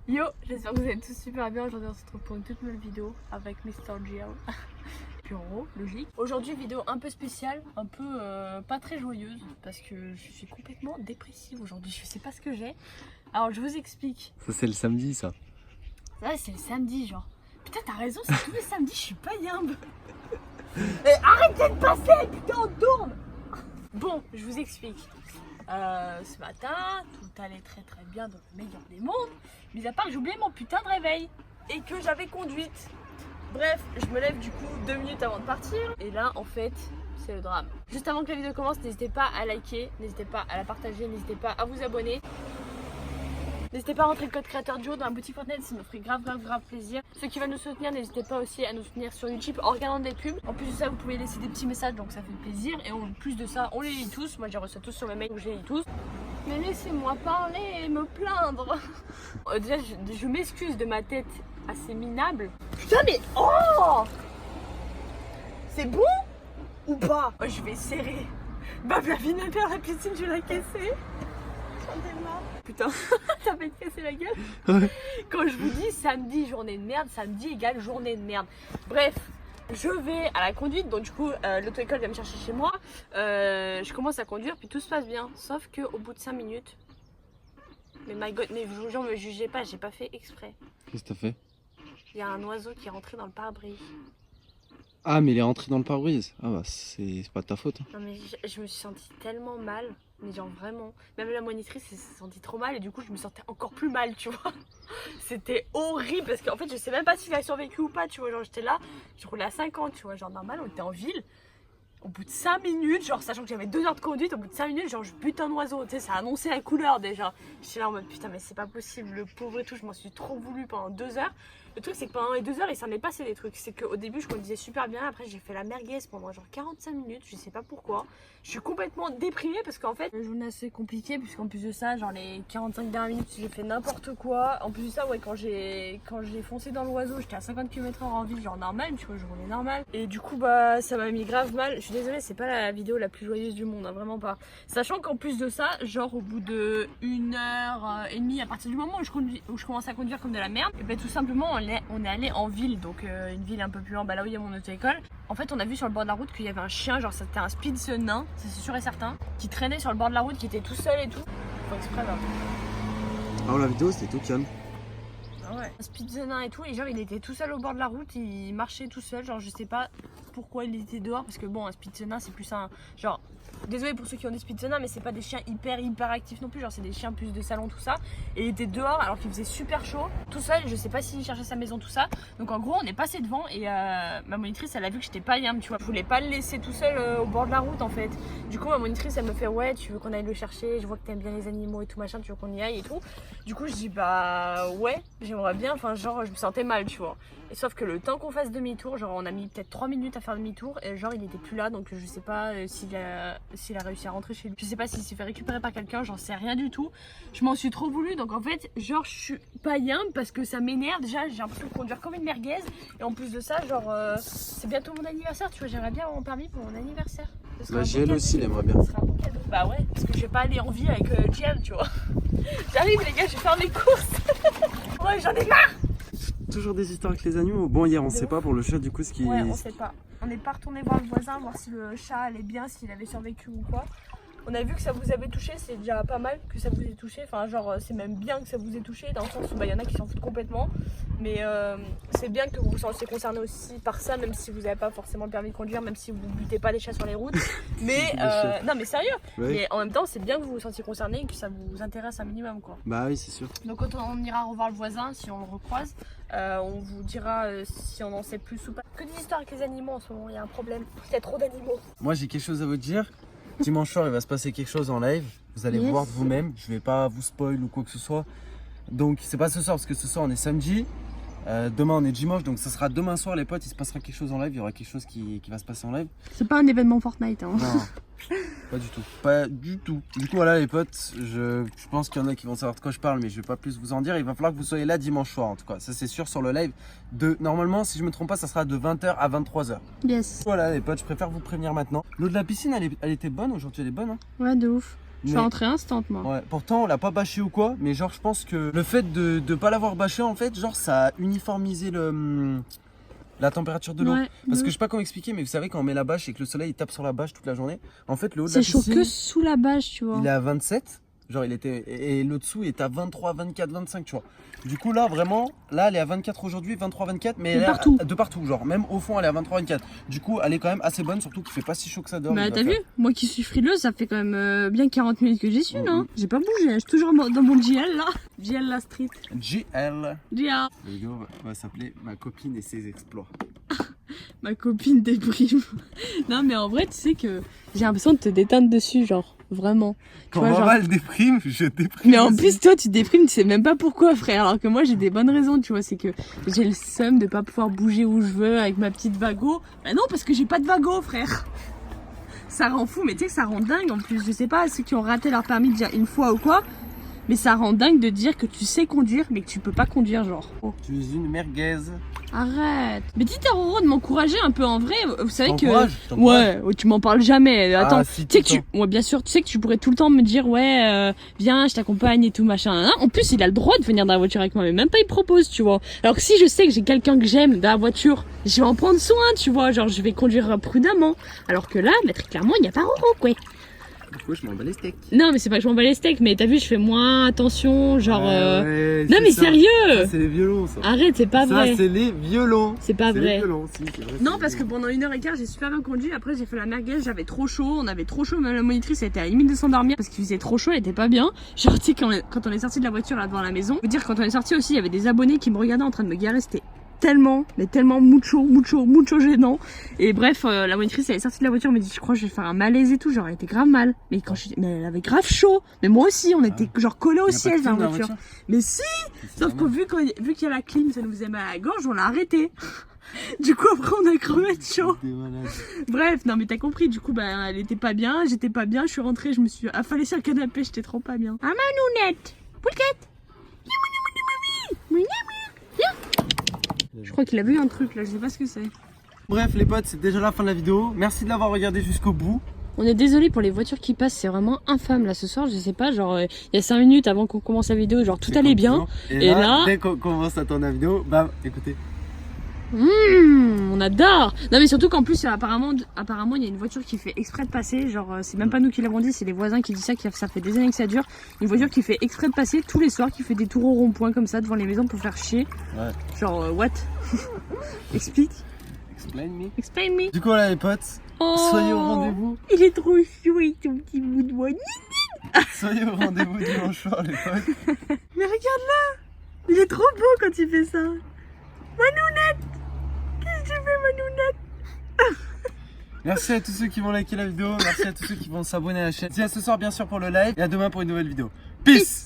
Yo, j'espère que vous allez tous super bien. Aujourd'hui on se retrouve pour une toute nouvelle vidéo avec Mr. Gel. Puis en gros, logique. Aujourd'hui vidéo un peu spéciale, un peu pas très joyeuse parce que je suis complètement dépressive aujourd'hui. Je sais pas ce que j'ai. Alors je vous explique. Ça c'est le samedi ça. Ouais, c'est le samedi genre. Putain t'as raison, c'est tous les samedis, je suis pas yimbe. Arrêtez de passer, putain on tourne. Bon, je vous explique. Ce matin, tout allait très très bien dans le meilleur des mondes, mis à part que j'ai oublié mon putain de réveil et que j'avais conduite. Bref, je me lève du coup 2 minutes avant de partir et là en fait c'est le drame. Juste avant que la vidéo commence, n'hésitez pas à liker, n'hésitez pas à la partager, n'hésitez pas à vous abonner. N'hésitez pas à rentrer le code créateur duo dans la boutique Fortnite, ça me ferait grave plaisir. Ceux qui veulent nous soutenir, n'hésitez pas aussi à nous soutenir sur YouTube en regardant des pubs. En plus de ça, vous pouvez laisser des petits messages, donc ça fait plaisir. Et en plus de ça, on les lit tous. Moi, j'ai reçu tous sur mes mails, donc je les lis tous. Mais laissez-moi parler et me plaindre. Déjà, je m'excuse de ma tête assez minable. Putain, mais oh! C'est bon ou pas? Oh, je vais serrer. Bah, la vinaigre à la piscine, je vais la casser. Putain, ça va te casser la gueule. Ouais. Quand je vous dis samedi journée de merde, samedi égale journée de merde. Bref, je vais à la conduite, donc du coup l'auto-école vient me chercher chez moi. Je commence à conduire, puis tout se passe bien. Sauf que au bout de 5 minutes, mais my god, mais vous me jugez pas, j'ai pas fait exprès. Qu'est-ce que t'as fait? Il y a un oiseau qui est rentré dans le pare-brise. Ah mais il est rentré dans le pare-brise. Ah bah c'est pas de ta faute. Non mais je me suis sentie tellement mal, mais genre vraiment. Même la monitrice s'est sentie trop mal et du coup je me sentais encore plus mal, tu vois. C'était horrible parce qu'en fait je sais même pas s'il a survécu ou pas, tu vois. Genre j'étais là, je roulais à 50, tu vois. Genre normal, on était en ville. Au bout de 5 minutes, genre sachant que j'avais 2 heures de conduite, au bout de 5 minutes, genre je bute un oiseau, tu sais, ça a annoncé la couleur déjà. J'étais là en mode putain mais c'est pas possible, le pauvre et tout, je m'en suis trop voulu pendant 2 heures. Le truc c'est que pendant les 2 heures il s'en est passé des trucs, c'est qu'au début je conduisais super bien, après j'ai fait la merguez pendant genre 45 minutes, je sais pas pourquoi. Je suis complètement déprimée parce qu'en fait, la journée assez compliquée puisqu'en plus de ça, genre les 45 dernières minutes j'ai fait n'importe quoi. En plus de ça, ouais, quand j'ai foncé dans l'oiseau, j'étais à 50 km/h en ville, genre normal, tu vois, je roulais normal. Et du coup bah ça m'a mis grave mal. Je suis désolée, c'est pas la vidéo la plus joyeuse du monde, hein, vraiment pas. Sachant qu'en plus de ça, genre au bout de 1h30, à partir du moment où je commence à conduire comme de la merde, et ben tout simplement on est allé en ville, donc une ville un peu plus loin, bah là où il y a mon auto-école. En fait on a vu sur le bord de la route qu'il y avait un chien, genre c'était un spitz nain, c'est sûr et certain, qui traînait sur le bord de la route, qui était tout seul et tout. Faut exprès là. Ah la vidéo c'était tout calme. Ah ouais. Un spitz nain et tout, et genre il était tout seul au bord de la route, il marchait tout seul, genre je sais pas pourquoi il était dehors, parce que bon un spitz nain c'est plus un genre, désolé pour ceux qui ont des spitz nains, mais c'est pas des chiens hyper actifs non plus, genre c'est des chiens plus de salon tout ça, et il était dehors alors qu'il faisait super chaud, tout seul, je sais pas s'il cherchait sa maison tout ça, donc en gros on est passé devant et ma monitrice elle a vu que j'étais pas yam, tu vois, je voulais pas le laisser tout seul au bord de la route en fait, du coup ma monitrice elle me fait ouais tu veux qu'on aille le chercher, je vois que t'aimes bien les animaux et tout machin, tu veux qu'on y aille et tout, du coup je dis bah ouais j'aimerais bien, enfin genre je me sentais mal tu vois, et sauf que le temps qu'on fasse demi-tour, genre on a mis peut-être 3 minutes à faire demi-tour et genre il était plus là, donc je sais pas s'il a réussi à rentrer chez lui, je sais pas s'il s'est fait récupérer par quelqu'un, j'en sais rien du tout, je m'en suis trop voulu, donc en fait genre je suis pas yimbe parce que ça m'énerve, déjà j'ai l'impression de conduire comme une merguez et en plus de ça genre c'est bientôt mon anniversaire, tu vois, j'aimerais bien avoir mon permis pour mon anniversaire. Bah JL aussi il aimerait bien. Ce sera un bon cadeau. Bah ouais, parce que je vais pas aller en ville avec JL, tu vois. J'arrive les gars, je vais faire mes courses. Ouais j'en ai marre. Toujours des histoires avec les animaux. Bon hier on sait pas pour le chat du coup ce qui... Ouais on sait pas. On n'est pas retourné voir le voisin, voir si le chat allait bien, s'il avait survécu ou quoi. On a vu que ça vous avait touché, c'est déjà pas mal que ça vous ait touché, enfin genre c'est même bien que ça vous ait touché dans le sens où bah, y en a qui s'en foutent complètement, mais c'est bien que vous vous sentiez concerné aussi par ça, même si vous n'avez pas forcément le permis de conduire, même si vous butez pas des chats sur les routes, mais non mais sérieux, Ouais. mais en même temps c'est bien que vous vous sentiez concerné et que ça vous intéresse un minimum quoi. Bah oui c'est sûr. Donc quand on ira revoir le voisin, si on le recroise, on vous dira si on en sait plus ou pas. Que des histoires avec les animaux en ce moment, il y a un problème, il y a trop d'animaux. Moi j'ai quelque chose à vous dire. Dimanche soir il va se passer quelque chose en live. Vous allez voir de vous-même. Je vais pas vous spoil ou quoi que ce soit. Donc c'est pas ce soir parce que ce soir on est samedi. Demain on est dimanche, donc ça sera demain soir les potes, il se passera quelque chose en live, il y aura quelque chose qui va se passer en live. C'est pas un événement Fortnite hein. Non, pas du tout, pas du tout. Du coup voilà les potes, je pense qu'il y en a qui vont savoir de quoi je parle, mais je vais pas plus vous en dire. Il va falloir que vous soyez là dimanche soir en tout cas, ça c'est sûr sur le live. Normalement si je me trompe pas ça sera de 20h à 23h. Yes. Voilà les potes, je préfère vous prévenir maintenant. L'eau de la piscine elle était bonne aujourd'hui, elle est bonne hein. Ouais de ouf. Je suis rentrée instant, moi. Ouais, pourtant on l'a pas bâché ou quoi, mais genre je pense que le fait de pas l'avoir bâché en fait, genre ça a uniformisé la température de l'eau. Ouais, Parce que je sais pas comment expliquer, mais vous savez quand on met la bâche et que le soleil il tape sur la bâche toute la journée, en fait le haut de la c'est chaud piscine, que sous la bâche, tu vois. il est à 27, genre il était, et le dessous est à 23, 24, 25, tu vois. Du coup là vraiment, là elle est à 24 aujourd'hui, 23, 24, mais De elle est partout. de partout, genre même au fond elle est à 23, 24. Du coup elle est quand même assez bonne, surtout qu'il fait pas si chaud que ça dehors. Bah il va t'as vu, faire. moi qui suis frileuse, ça fait quand même bien 40 minutes que j'y suis là. Mhm. J'ai pas bougé, je suis toujours dans mon GL là. GL la street. GL. GL. La vidéo va s'appeler Ma copine et ses exploits. Ma copine déprime. Non mais en vrai tu sais que j'ai l'impression de te déteindre dessus, genre vraiment. Tu Quand vois, genre- Mamal déprime, je déprime. Mais en aussi. plus toi tu déprimes, tu sais même pas pourquoi frère. Alors que moi j'ai des bonnes raisons, tu vois, c'est que j'ai le seum de pas pouvoir bouger où je veux avec ma petite vago. Bah non parce que j'ai pas de vago frère. Ça rend fou, mais tu sais que ça rend dingue en plus. Je sais pas ceux qui ont raté leur permis déjà une fois ou quoi, mais ça rend dingue de dire que tu sais conduire mais que tu peux pas conduire genre. Oh. Tu es une merguez. Arrête. Mais dis à Roro de m'encourager un peu en vrai. Vous savez que. T'encourages, je t'encourage. Ouais, tu m'en parles jamais. Attends, Ah, si, tu sais tout que le tu. Ouais, bien sûr, tu sais que tu pourrais tout le temps me dire, ouais, viens, je t'accompagne et tout, machin. Hein. En plus, il a le droit de venir dans la voiture avec moi, mais même pas il propose, tu vois. Alors que si je sais que j'ai quelqu'un que j'aime dans la voiture, je vais en prendre soin, tu vois. Genre, je vais conduire prudemment. Alors que là, mais très clairement, il n'y a pas Roro, quoi. Du coup, je m'en bats les steaks. Non, mais c'est pas que je m'en bats les steaks, mais t'as vu, je fais moins attention, genre. Ouais, Non, c'est mais ça. sérieux! Ça, c'est les violons, ça. Arrête, c'est pas Ça, vrai. c'est les violons. C'est pas C'est vrai. les violons, si, c'est vrai. Non, c'est parce les que pendant 1h15, j'ai super bien conduit. Après, j'ai fait la merguez, j'avais trop chaud. On avait trop chaud. Même la monitrice, elle était à la limite de s'endormir parce qu'il faisait trop chaud, elle était pas bien. Genre, tu sais, quand on est sorti de la voiture là devant la maison, je veux dire, quand on est sorti aussi, il y avait des abonnés qui me regardaient en train de me garer. C'était tellement, mais tellement mucho gênant. Et bref, la monitrice, elle est sortie de la voiture, elle m'a dit, je crois que je vais faire un malaise et tout. Genre, elle était grave mal. Mais quand mais elle avait grave chaud. Mais moi aussi, on était genre collés au Il y a pas de siège dans clim la voiture. Mais si! C'est Sauf que normal. vu qu'il y a la clim, ça nous faisait mal à la gorge, on l'a arrêté. Du coup, après, on a crevé de chaud. T'es malade. Bref, non mais t'as compris, du coup, bah, elle était pas bien, j'étais pas bien, je suis rentrée, je me suis affalée sur le canapé, j'étais trop pas bien. Ah, Manounette! Poulquette! Je crois qu'il a vu un truc là, je sais pas ce que c'est. Bref, les potes, c'est déjà la fin de la vidéo. Merci de l'avoir regardé jusqu'au bout. On est désolé pour les voitures qui passent, c'est vraiment infâme là ce soir, je sais pas, genre il y a 5 minutes avant qu'on commence la vidéo, genre tout C'est allait comme bien. toujours. Et là- dès qu'on commence à tourner la vidéo, bam, écoutez. On adore. Non mais surtout qu'en plus apparemment il y a une voiture qui fait exprès de passer, genre c'est même pas nous qui l'avons dit, c'est les voisins qui disent ça, ça fait des années que ça dure. Une voiture qui fait exprès de passer tous les soirs, qui fait des tours au rond-point comme ça devant les maisons pour faire chier. Ouais. Genre what? Explique. Explain me. Explain me. Du coup, voilà, les potes, Oh, soyez au rendez-vous. Il est trop chouette ton petit bout de doigt. Soyez au rendez-vous dimanche soir, les potes. Mais regarde là, il est trop beau quand il fait ça. Manounette, qu'est-ce que tu fais Manounette? Merci à tous ceux qui vont liker la vidéo. Merci à tous ceux qui vont s'abonner à la chaîne. Dis à ce soir, bien sûr, pour le live. Et à demain pour une nouvelle vidéo. Peace!